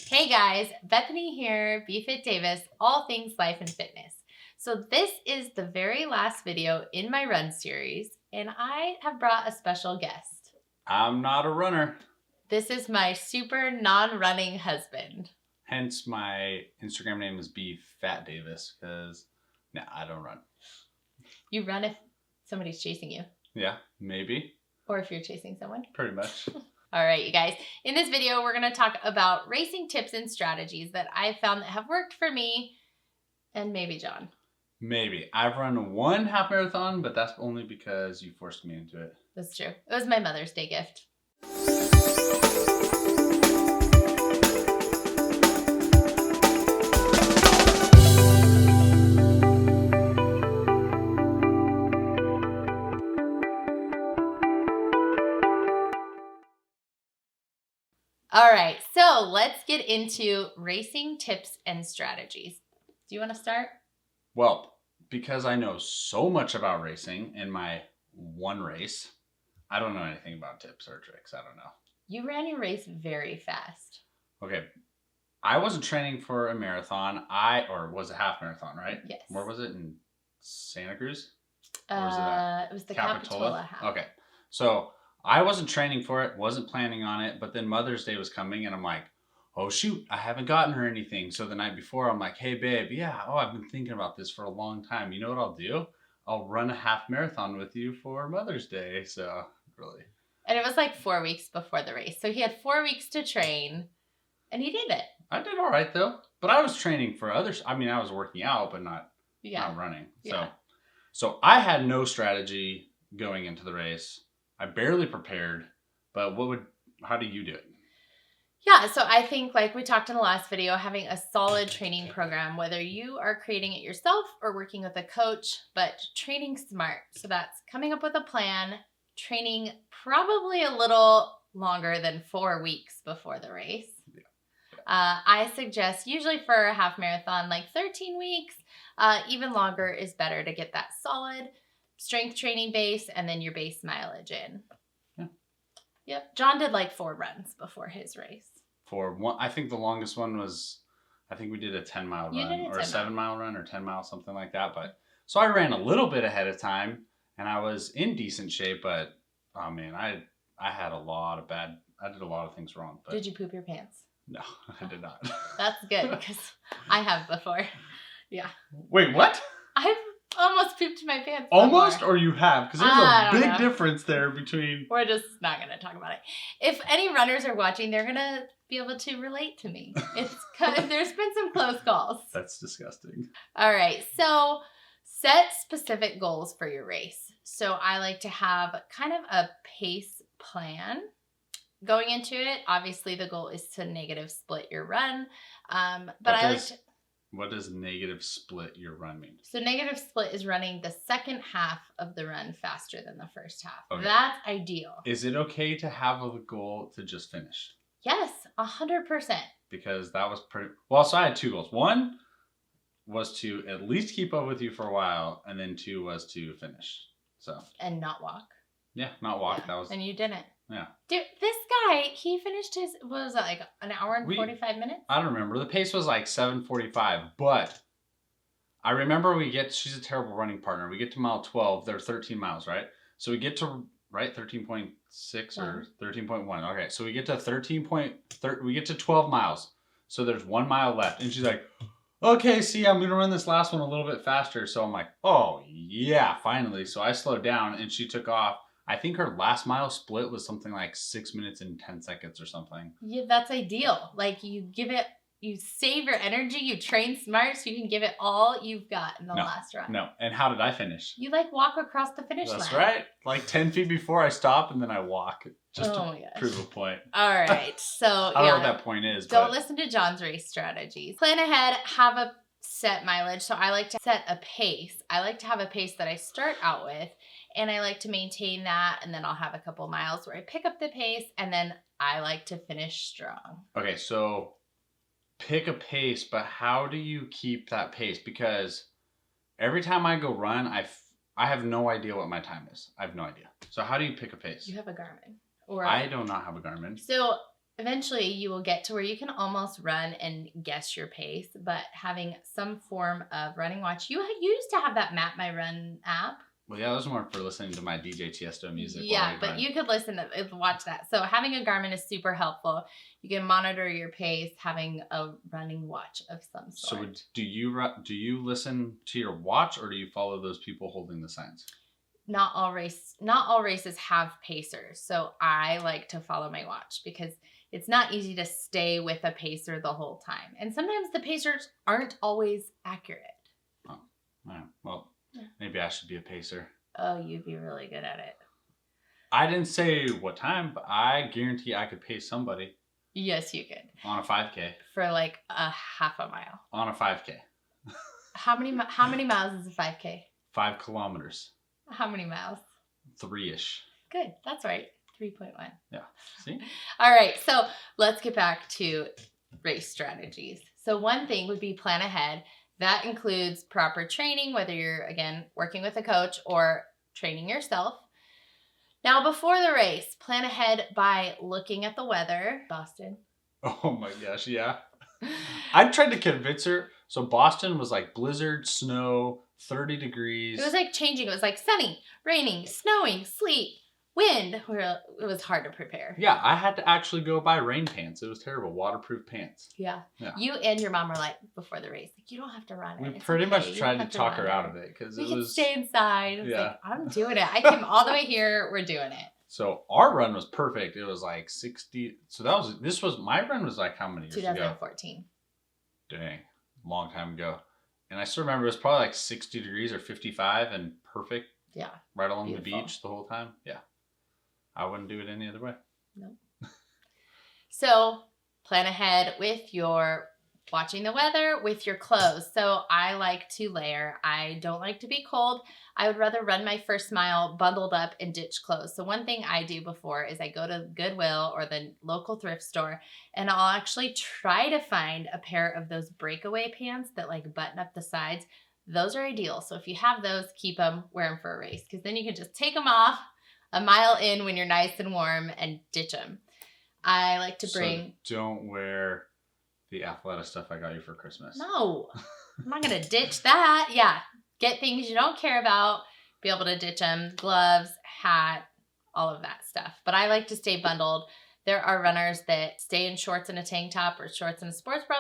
Hey guys, Bethany here, BeFitDavis, all things life and fitness. So this is the very last video in my run series, and I have brought a special guest. I'm not a runner. This is my super non-running husband. Hence my Instagram name is be.fit.davis because I don't run. You run if somebody's chasing you. Yeah, maybe. Or if you're chasing someone. Pretty much. All right, you guys. In this video, we're going to talk about racing tips and strategies that I've found that have worked for me and maybe John. Maybe. I've run one half marathon, but that's only because you forced me into it. That's true. It was my Mother's Day gift. All right, so let's get into racing tips and strategies. Do you want to start? Well, because I know so much about racing in my one race, I don't know anything about tips or tricks. I don't know. You ran your race very fast. Okay. I wasn't training for a marathon. Or was a half marathon, right? Yes. Where was it? In Santa Cruz? Or was it was the Capitola half. Okay. So I wasn't training for it, wasn't planning on it, but then Mother's Day was coming and I'm like, oh shoot, I haven't gotten her anything. So the night before I'm like, hey babe, I've been thinking about this for a long time. You know what I'll do? I'll run a half marathon with you for Mother's Day. So really. And it was like 4 weeks before the race. So he had 4 weeks to train and he did it. I did all right though, but I was training for others. I mean, I was working out, but not running. Yeah. So I had no strategy going into the race. I barely prepared, but how do you do it? Yeah, so I think like we talked in the last video, having a solid training program, whether you are creating it yourself or working with a coach, but training smart. So that's coming up with a plan, training probably a little longer than 4 weeks before the race. Yeah. I suggest usually for a half marathon, like 13 weeks, even longer is better to get that solid strength training base and then your base mileage in. Yeah. Yep. John did like 4 runs before his race. For one, I think the longest one was, I think we did a 10-mile run or a 7-mile run or 10 miles, something like that. But so I ran a little bit ahead of time and I was in decent shape, but oh man, I had I did a lot of things wrong. But did you poop your pants? No, I did not. That's good because I have before. Yeah. Wait, what? I've almost pooped my pants. Almost, before. Or you have? Because there's a big difference there between. We're just not going to talk about it. If any runners are watching, they're going to be able to relate to me. There's been some close calls. That's disgusting. All right. So set specific goals for your race. So I like to have kind of a pace plan. Going into it, obviously the goal is to negative split your run. What does negative split your run mean? So negative split is running the second half of the run faster than the first half. Okay. That's ideal. Is it okay to have a goal to just finish? Yes, 100%. Because that was pretty... Well, so I had 2 goals. 1 was to at least keep up with you for a while, and then 2 was to finish. So. And not walk. Yeah, not walk. Yeah. And you didn't. Yeah. Dude, this guy, he finished his, what was that, like an hour and 45 minutes? I don't remember. The pace was like 7:45, but I remember she's a terrible running partner. We get to mile 12. They're 13 miles, right? So we get to, 13.6 or 13.1. Okay, so we get to we get to 12 miles. So there's 1 mile left. And she's like, okay, see, I'm going to run this last one a little bit faster. So I'm like, oh, yeah, finally. So I slowed down and she took off. I think her last mile split was something like 6 minutes and 10 seconds or something. Yeah, that's ideal. Like you save your energy, you train smart so you can give it all you've got in the last run. No. And how did I finish? You like walk across the finish line. That's right. Like 10 feet before I stop and then I walk just to prove a point. All right. So I don't know what that point is. Don't listen to John's race strategies. Plan ahead, have a set mileage. So I like to set a pace. I like to have a pace that I start out with. And I like to maintain that, and then I'll have a couple miles where I pick up the pace, and then I like to finish strong. Okay, so pick a pace, but how do you keep that pace? Because every time I go run, I have no idea what my time is. I have no idea. So how do you pick a pace? You have a Garmin. I do not have a Garmin. So eventually you will get to where you can almost run and guess your pace, but having some form of running watch. You used to have that Map My Run app. Well, yeah, those more for listening to my DJ Tiesto music. Yeah, but you could watch that. So having a Garmin is super helpful. You can monitor your pace, having a running watch of some sort. So do you listen to your watch, or do you follow those people holding the signs? Not all races have pacers, so I like to follow my watch because it's not easy to stay with a pacer the whole time, and sometimes the pacers aren't always accurate. Oh, all right. Well, maybe I should be a pacer. Oh, you'd be really good at it. I didn't say what time, but I guarantee I could pace somebody. Yes, you could. On a 5K. For like a half a mile. On a 5K. How many miles is a 5K? 5 kilometers. How many miles? 3-ish. Good. That's right. 3.1. Yeah. See? All right. So let's get back to race strategies. So one thing would be plan ahead. That includes proper training, whether you're, again, working with a coach or training yourself. Now, before the race, plan ahead by looking at the weather. Boston. Oh my gosh, yeah. I tried to convince her. So Boston was like blizzard, snow, 30 degrees. It was like changing. It was like sunny, raining, snowing, sleet, wind. It was hard to prepare. Yeah, I had to actually go buy rain pants. It was terrible. Waterproof pants. Yeah. You and your mom were like, before the race, like, you don't have to run. We pretty much tried to talk her out of it because it was. Stay inside. It was like, I'm doing it. I came all the way here. We're doing it. So our run was perfect. It was like 60. So my run was like how many years 2014. Ago? Dang, long time ago. And I still remember it was probably like 60 degrees or 55 and perfect. Yeah. Right along the beach the whole time. Yeah. I wouldn't do it any other way. No. So plan ahead with your watching the weather, with your clothes. So I like to layer. I don't like to be cold. I would rather run my first mile bundled up and ditch clothes. So one thing I do before is I go to Goodwill or the local thrift store and I'll actually try to find a pair of those breakaway pants that like button up the sides. Those are ideal. So if you have those, keep them, wear them for a race because then you can just take them off a mile in when you're nice and warm and ditch them. I like to bring... So don't wear the Athleta stuff I got you for Christmas. No, I'm not going to ditch that. Yeah. Get things you don't care about, be able to ditch them, gloves, hat, all of that stuff. But I like to stay bundled. There are runners that stay in shorts and a tank top or shorts and a sports bra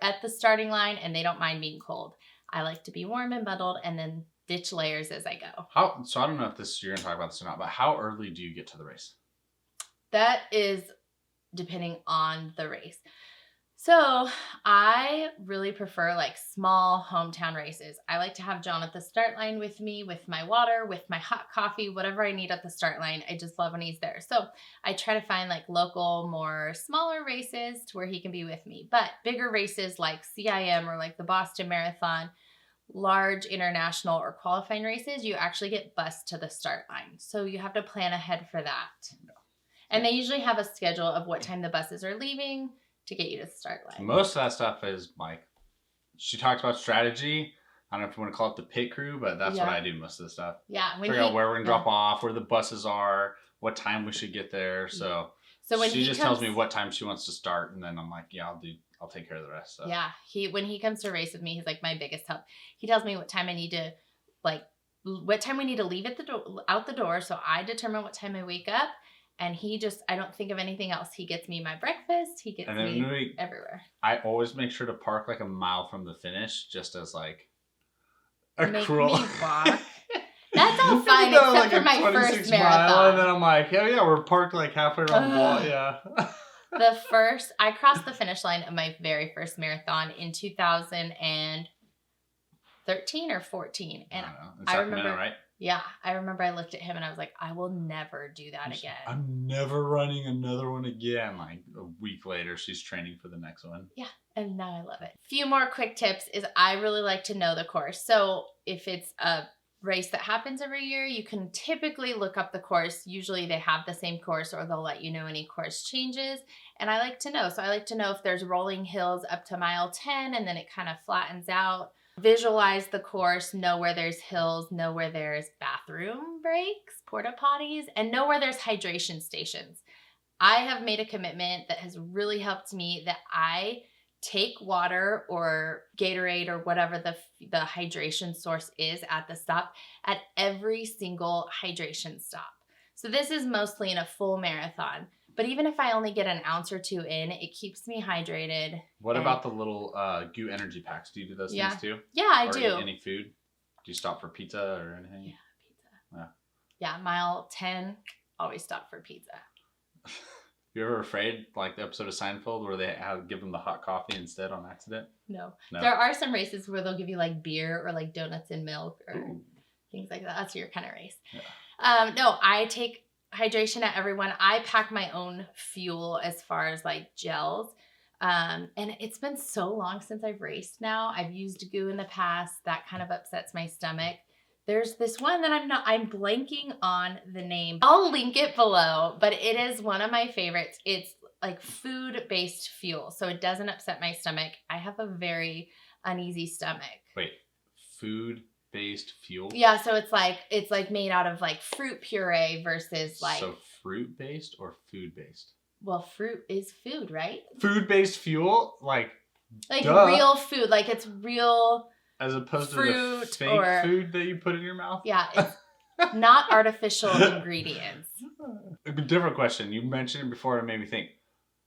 at the starting line, and they don't mind being cold. I like to be warm and bundled and then ditch layers as I go. So I don't know if you're going to talk about this or not, but how early do you get to the race? That is depending on the race. So I really prefer like small hometown races. I like to have John at the start line with me, with my water, with my hot coffee, whatever I need at the start line. I just love when he's there. So I try to find like local, more smaller races to where he can be with me. But bigger races like CIM or like the Boston Marathon, large international or qualifying races, you actually get bused to the start line. So you have to plan ahead for that. And they usually have a schedule of what time the buses are leaving to get you to the start line. Most of that stuff is like, she talks about strategy. I don't know if you want to call it the pit crew, but that's what I do most of the stuff. Yeah. Figure out where we're going to drop off, where the buses are, what time we should get there. So when she just tells me what time she wants to start, and then I'm like, yeah, I'll take care of the rest. So. Yeah. When he comes to race with me, he's like my biggest help. He tells me what time I need to what time we need to leave out the door. So I determine what time I wake up. And I don't think of anything else. He gets me my breakfast. He gets me everywhere. I always make sure to park like a mile from the finish, just as like Make me walk. That's all fine, except like for my first marathon. And then I'm like, hell yeah, we're parked like halfway around the wall. Yeah. I crossed the finish line of my very first marathon in 2013 or 14. And I remember, right? Yeah, I remember I looked at him and I was like, I will never do that again. I'm never running another one again. Like a week later, she's training for the next one. Yeah, and now I love it. Few more quick tips is I really like to know the course. So if it's a race that happens every year, you can typically look up the course. Usually they have the same course or they'll let you know any course changes. And I like to know. So I like to know if there's rolling hills up to mile 10 and then it kind of flattens out. Visualize the course, know where there's hills, know where there's bathroom breaks, porta potties, and know where there's hydration stations. I have made a commitment that has really helped me that I take water or Gatorade or whatever the hydration source is at the stop at every single hydration stop. So this is mostly in a full marathon. But even if I only get an ounce or two in, it keeps me hydrated. What about the little Goo energy packs? Do you do those things too? Yeah, I or do. Eat any food? Do you stop for pizza or anything? Yeah, pizza. Yeah, mile 10, always stop for pizza. You ever afraid, like the episode of Seinfeld where they give them the hot coffee instead on accident? No. There are some races where they'll give you like beer or like donuts and milk or things like that. That's your kind of race. Yeah. No, I take hydration at everyone. I pack my own fuel as far as like gels. And it's been so long since I've raced now. I've used Goo in the past. That kind of upsets my stomach. There's this one that I'm blanking on the name. I'll link it below, but it is one of my favorites. It's like food-based fuel, so it doesn't upset my stomach. I have a very uneasy stomach. Wait, food-based fuel? Yeah, so it's like made out of like fruit puree versus like. So fruit-based or food-based? Well, fruit is food, right? Food-based fuel? Like duh. Real food, like it's real. As opposed to the fake food that you put in your mouth? Yeah, it's not artificial ingredients. A different question. You mentioned it before and it made me think.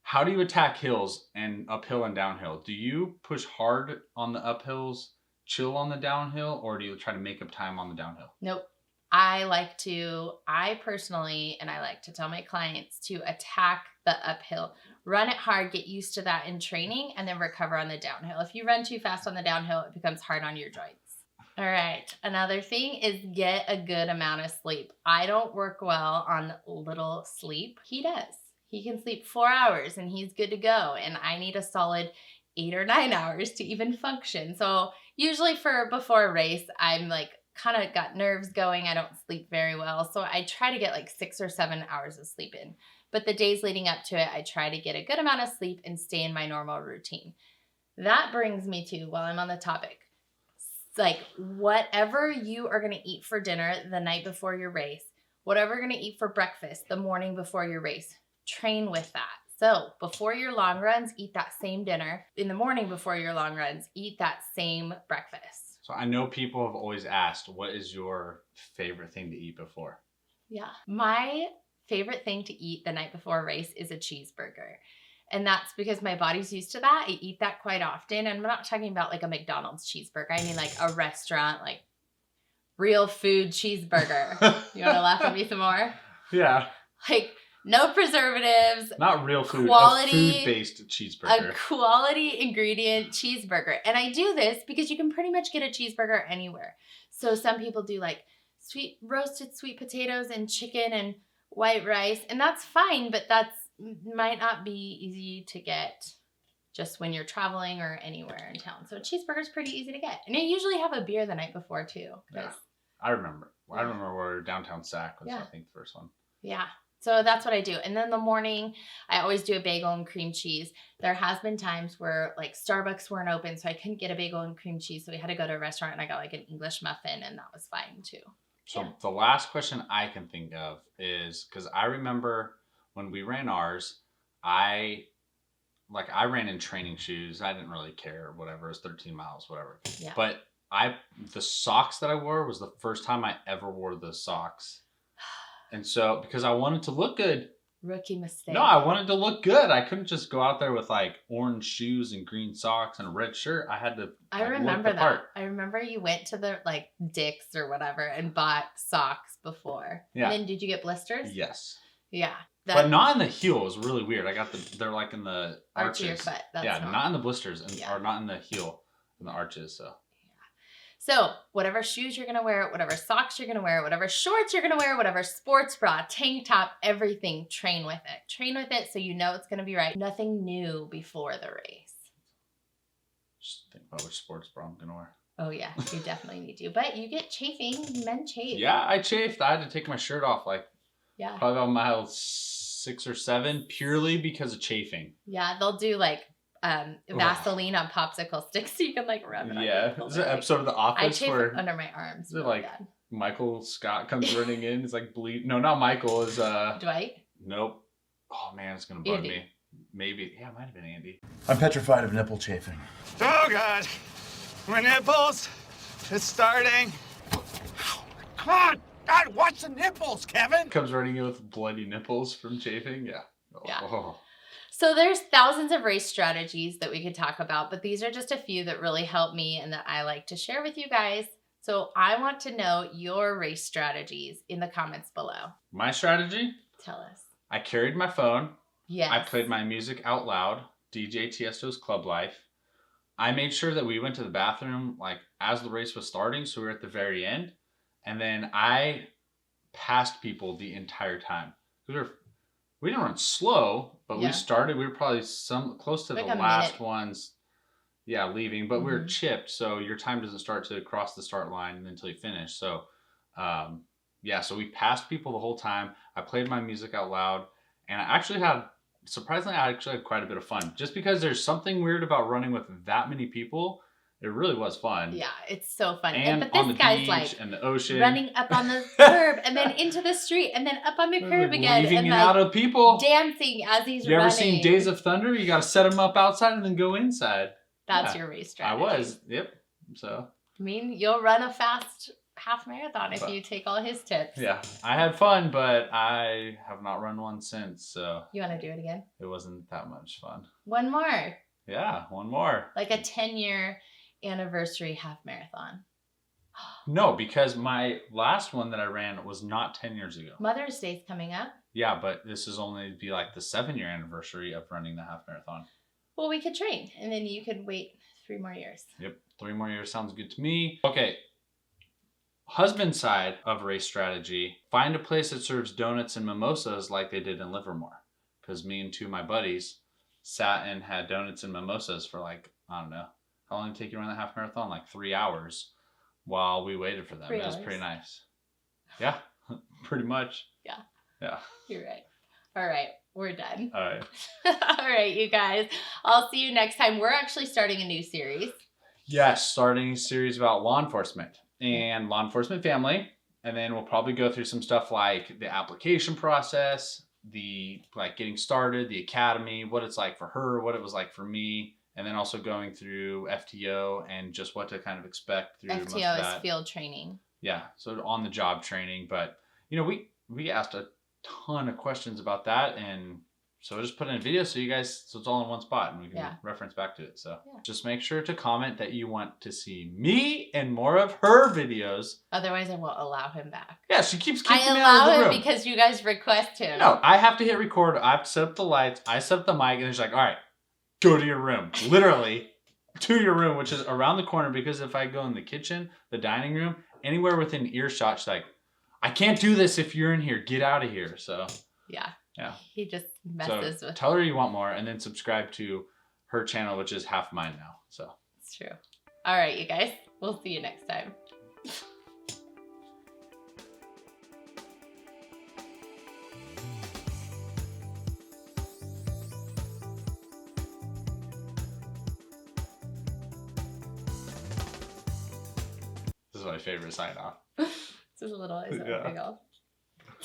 How do you attack hills and uphill and downhill? Do you push hard on the uphills, chill on the downhill, or do you try to make up time on the downhill? Nope. I personally, and I like to tell my clients to attack the uphill. Run it hard, get used to that in training, and then recover on the downhill. If you run too fast on the downhill, it becomes hard on your joints. All right. Another thing is get a good amount of sleep. I don't work well on little sleep. He does. He can sleep 4 hours and he's good to go. And I need a solid 8 or 9 hours to even function. So usually before a race, I'm like, kind of got nerves going. I don't sleep very well. So I try to get like 6 or 7 hours of sleep in. But the days leading up to it, I try to get a good amount of sleep and stay in my normal routine. That brings me to, while I'm on the topic, like whatever you are going to eat for dinner the night before your race, whatever you're going to eat for breakfast the morning before your race, train with that. So before your long runs, eat that same dinner. In the morning before your long runs, eat that same breakfast. So I know people have always asked, what is your favorite thing to eat before? Yeah. My favorite thing to eat the night before a race is a cheeseburger. And that's because my body's used to that. I eat that quite often. And I'm not talking about like a McDonald's cheeseburger. I mean like a restaurant, like real food cheeseburger. You want to laugh at me some more? Yeah. Like no preservatives. Not real food, quality, a food-based cheeseburger. A quality ingredient cheeseburger. And I do this because you can pretty much get a cheeseburger anywhere. So some people do like roasted sweet potatoes and chicken and white rice. And that's fine, but that's might not be easy to get just when you're traveling or anywhere in town. So a cheeseburger is pretty easy to get. And you usually have a beer the night before too. Yeah, I remember. I remember where downtown Sac was, I think, the first one. Yeah. So that's what I do. And then the morning, I always do a bagel and cream cheese. There has been times where like Starbucks weren't open, so I couldn't get a bagel and cream cheese. So we had to go to a restaurant and I got like an English muffin and that was fine too. So the last question I can think of is, because I remember when we ran ours, I ran in training shoes. I didn't really care, whatever. It was 13 miles, whatever. Yeah. But the socks that I wore was the first time I ever wore the socks. And so, because I wanted to look good. Rookie mistake. No, I wanted to look good. I couldn't just go out there with like orange shoes and green socks and a red shirt. I had to. I remember that. I remember you went to the like Dick's or whatever and bought socks before. Yeah. And then did you get blisters? Yes. Yeah. But not in the heel. It was really weird. they're like in the arches. Arch of your foot. That's not in the blisters or not in the heel, in the arches. So. So whatever shoes you're going to wear, whatever socks you're going to wear, whatever shorts you're going to wear, whatever sports bra, tank top, everything, train with it. Train with it so you know it's going to be right. Nothing new before the race. Just think about which sports bra I'm going to wear. Oh yeah, you definitely need to. But you get chafing. Men chafe. Yeah, I chafed. I had to take my shirt off probably about mile 6 or 7 purely because of chafing. Yeah, they'll do like Vaseline on popsicle sticks so you can like rub it on your there's an episode of The Office I chafe where under my arms. Is it like Michael Scott comes running in? He's like bleed. No, not Michael. Is Dwight? Nope. Oh man, it's gonna bug Andy. me. Maybe, yeah, it might have been Andy. I'm petrified of nipple chafing. Oh God, my nipples, it's starting. Come on, God, watch the nipples, Kevin. Comes running in with bloody nipples from chafing. Yeah. Yeah. Oh. So there's thousands of race strategies that we could talk about, but these are just a few that really help me and that I like to share with you guys. So I want to know your race strategies in the comments below. My strategy? Tell us. I carried my phone. Yes. I played my music out loud. DJ Tiesto's Club Life. I made sure that we went to the bathroom like as the race was starting, so we were at the very end. And then I passed people the entire time. We didn't run slow, but we were probably close to like the last ones. Yeah, leaving, but we were chipped, so your time doesn't start to cross the start line until you finish. So, so we passed people the whole time. I played my music out loud, and I actually had quite a bit of fun. Just because there's something weird about running with that many people, it really was fun. Yeah, it's so fun. And but on this the guy's beach like and the ocean, running up on the curb and then into the street and then up on the curb again leaving and it like out of people, dancing as he's you running. ever seen Days of Thunder? You got to set them up outside and then go inside. That's your race strategy. I was, yep. So I mean, you'll run a fast half marathon if you take all his tips. Yeah, I had fun, but I have not run one since. So you want to do it again? It wasn't that much fun. One more. Yeah, one more. Like a 10-year anniversary half marathon. No, because my last one that I ran was not 10 years ago. Mother's Day's coming up. Yeah, but this is only be like the 7-year anniversary of running the half marathon. Well, we could train, and then you could wait 3 more years. Yep, 3 more years sounds good to me. Okay, husband side of race strategy, find a place that serves donuts and mimosas like they did in Livermore. Because me and 2 of my buddies sat and had donuts and mimosas for like, I don't know, how long did it take you to run the half marathon? Like 3 hours while we waited for them. 3 It was hours. pretty nice. Yeah, pretty much. Yeah. Yeah. You're right. All right. We're done. All right. All right, you guys. I'll see you next time. We're actually starting a new series. Yes, starting a series about law enforcement and law enforcement family. And then we'll probably go through some stuff like the application process, the like getting started, the academy, what it's like for her, what it was like for me. And then also going through FTO and just what to kind of expect through most of FTO that. is field training. Yeah, so on the job training. But, you know, we asked a ton of questions about that. And so I just put in a video so you guys, so it's all in one spot and we can reference back to it. So just make sure to comment that you want to see me and more of her videos. Otherwise, I won't allow him back. Yeah, she keeps kicking me out of the I allow room. him because you guys request him. No, I have to hit record. I have to set up the lights. I set up the mic and she's like, all right, go to your room. Literally to your room, which is around the corner, because if I go in the kitchen, the dining room, anywhere within earshot, she's like, I can't do this if you're in here. Get out of here. So yeah. He just messes with. Tell her you want more and then subscribe to her channel, which is half mine now. So it's true. All right, you guys. We'll see you next time. This is my favorite sign off. This is a little big off.